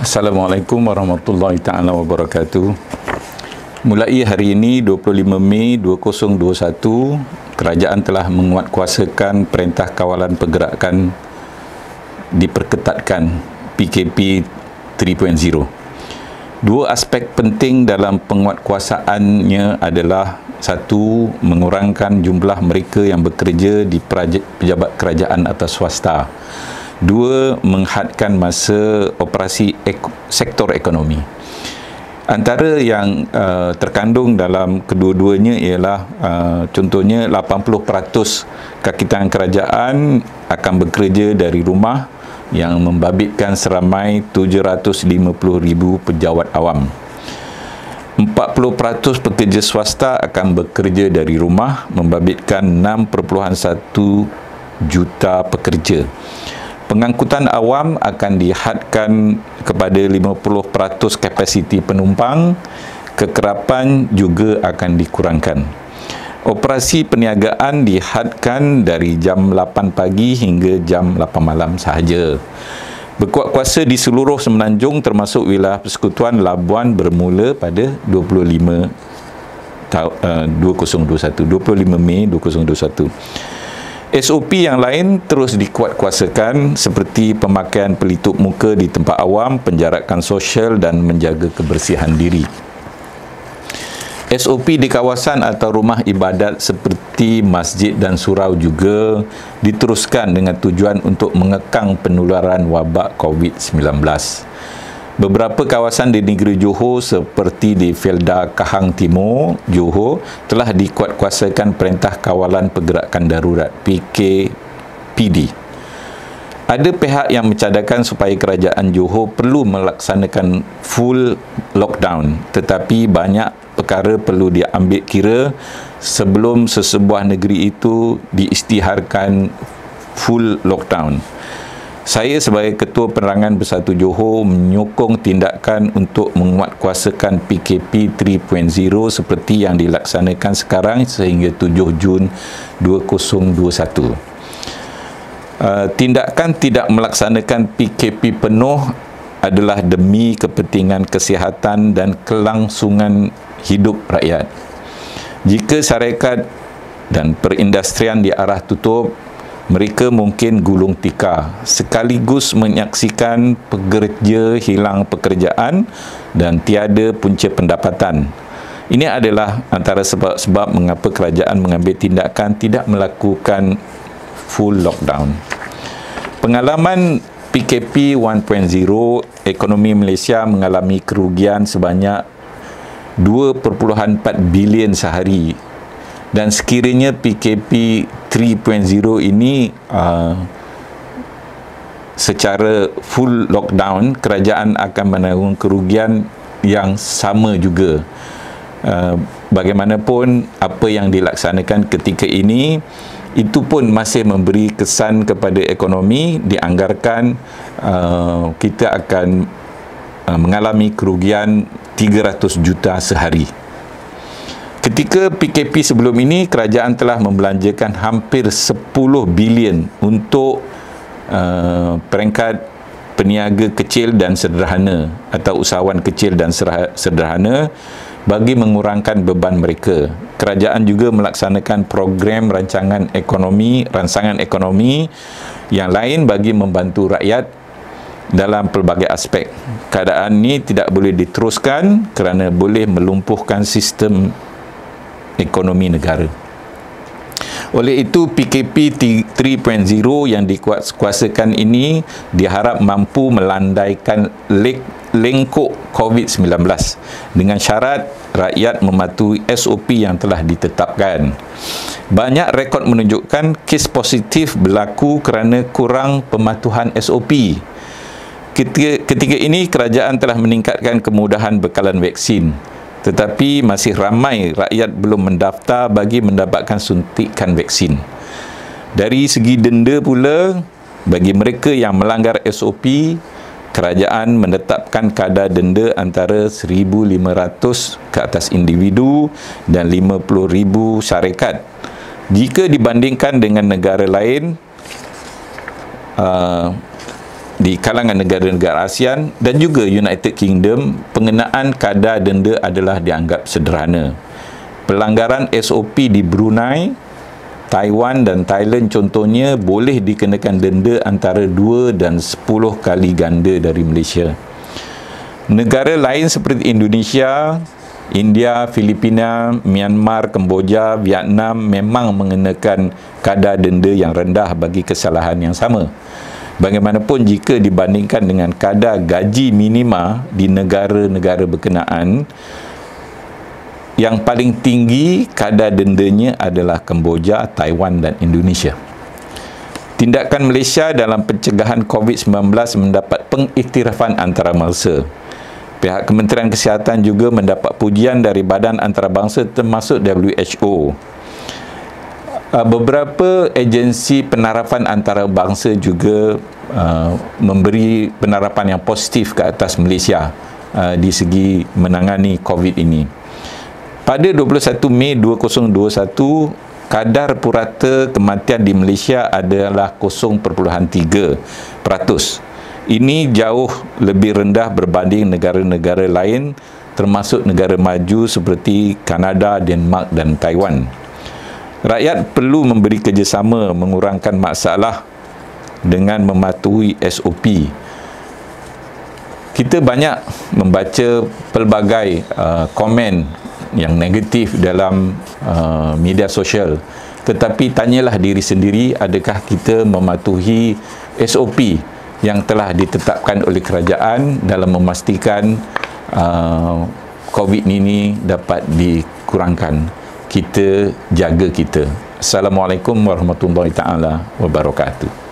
Assalamualaikum warahmatullahi taala wabarakatuh. Mulai hari ini 25 Mei 2021, kerajaan telah menguatkuasakan Perintah Kawalan Pergerakan diperketatkan PKP 3.0. Dua aspek penting dalam penguatkuasaannya adalah: satu, mengurangkan jumlah mereka yang bekerja di pejabat kerajaan atau swasta. Dua, menghadkan masa operasi sektor ekonomi. Antara yang terkandung dalam kedua-duanya ialah contohnya 80% kaki tangan kerajaan akan bekerja dari rumah, yang membabitkan seramai 750,000 pejabat awam. 40% pekerja swasta akan bekerja dari rumah, membabitkan 6.1 juta pekerja. Pengangkutan awam akan dihadkan kepada 50% kapasiti penumpang, kekerapan juga akan dikurangkan. Operasi perniagaan dihadkan dari jam 8 pagi hingga jam 8 malam sahaja. Berkuat kuasa di seluruh Semenanjung termasuk wilayah Persekutuan Labuan bermula pada 25 Mei 2021. SOP yang lain terus dikuatkuasakan seperti pemakaian pelitup muka di tempat awam, penjarakan sosial dan menjaga kebersihan diri. SOP di kawasan atau rumah ibadat seperti masjid dan surau juga diteruskan dengan tujuan untuk mengekang penularan wabak COVID-19. Beberapa kawasan di negeri Johor seperti di Felda Kahang Timur, Johor, telah dikuatkuasakan Perintah Kawalan Pergerakan Darurat PKPD. Ada pihak yang mencadangkan supaya kerajaan Johor perlu melaksanakan full lockdown, tetapi banyak perkara perlu diambil kira sebelum sesebuah negeri itu diisytiharkan full lockdown. Saya sebagai Ketua Penerangan Bersatu Johor menyokong tindakan untuk menguatkuasakan PKP 3.0 seperti yang dilaksanakan sekarang sehingga 7 Jun 2021. Tindakan tidak melaksanakan PKP penuh adalah demi kepentingan kesihatan dan kelangsungan hidup rakyat. Jika syarikat dan perindustrian diarah tutup, mereka mungkin gulung tikar, sekaligus menyaksikan pekerja hilang pekerjaan dan tiada punca pendapatan. Ini adalah antara sebab-sebab mengapa kerajaan mengambil tindakan tidak melakukan full lockdown. Pengalaman PKP 1.0, ekonomi Malaysia mengalami kerugian sebanyak 2.4 bilion sehari. Dan sekiranya PKP 3.0 ini secara full lockdown, kerajaan akan menanggung kerugian yang sama juga. Bagaimanapun, apa yang dilaksanakan ketika ini, itu pun masih memberi kesan kepada ekonomi. Dianggarkan kita akan mengalami kerugian 300 juta sehari. Ketika PKP sebelum ini, kerajaan telah membelanjakan hampir 10 bilion untuk peringkat peniaga kecil dan sederhana atau usahawan kecil dan sederhana bagi mengurangkan beban mereka. Kerajaan juga melaksanakan program rancangan ekonomi yang lain bagi membantu rakyat dalam pelbagai aspek. Keadaan ini tidak boleh diteruskan kerana boleh melumpuhkan sistem ekonomi negara. Oleh itu, PKP 3.0 yang dikuatkuasakan ini diharap mampu melandaikan lengkuk COVID-19 dengan syarat rakyat mematuhi SOP yang telah ditetapkan. Banyak rekod menunjukkan kes positif berlaku kerana kurang pematuhan SOP. Ketika ini, kerajaan telah meningkatkan kemudahan bekalan vaksin, tetapi masih ramai rakyat belum mendaftar bagi mendapatkan suntikan vaksin. Dari segi denda pula, bagi mereka yang melanggar SOP, kerajaan menetapkan kadar denda antara 1,500 ke atas individu dan 50,000 syarikat. Jika dibandingkan dengan negara lain, di kalangan negara-negara ASEAN dan juga United Kingdom, pengenaan kadar denda adalah dianggap sederhana. Pelanggaran SOP di Brunei, Taiwan dan Thailand contohnya boleh dikenakan denda antara 2 dan 10 kali ganda dari Malaysia. Negara lain seperti Indonesia, India, Filipina, Myanmar, Kemboja, Vietnam memang mengenakan kadar denda yang rendah bagi kesalahan yang sama. Bagaimanapun jika dibandingkan dengan kadar gaji minima di negara-negara berkenaan, yang paling tinggi kadar dendanya adalah Kemboja, Taiwan dan Indonesia. Tindakan Malaysia dalam pencegahan COVID-19 mendapat pengiktirafan antarabangsa. Pihak Kementerian Kesihatan juga mendapat pujian dari badan antarabangsa termasuk WHO. Beberapa agensi penarafan antarabangsa juga memberi penarapan yang positif ke atas Malaysia di segi menangani COVID ini. Pada 21 Mei 2021, kadar purata kematian di Malaysia adalah 0.3%. Ini jauh lebih rendah berbanding negara-negara lain termasuk negara maju seperti Kanada, Denmark dan Taiwan. Rakyat perlu memberi kerjasama mengurangkan masalah dengan mematuhi SOP. Kita banyak membaca pelbagai komen yang negatif dalam media sosial. Tetapi tanyalah diri sendiri, adakah kita mematuhi SOP yang telah ditetapkan oleh kerajaan dalam memastikan COVID ini dapat dikurangkan. Kita jaga kita. Assalamualaikum warahmatullahi taala wabarakatuh.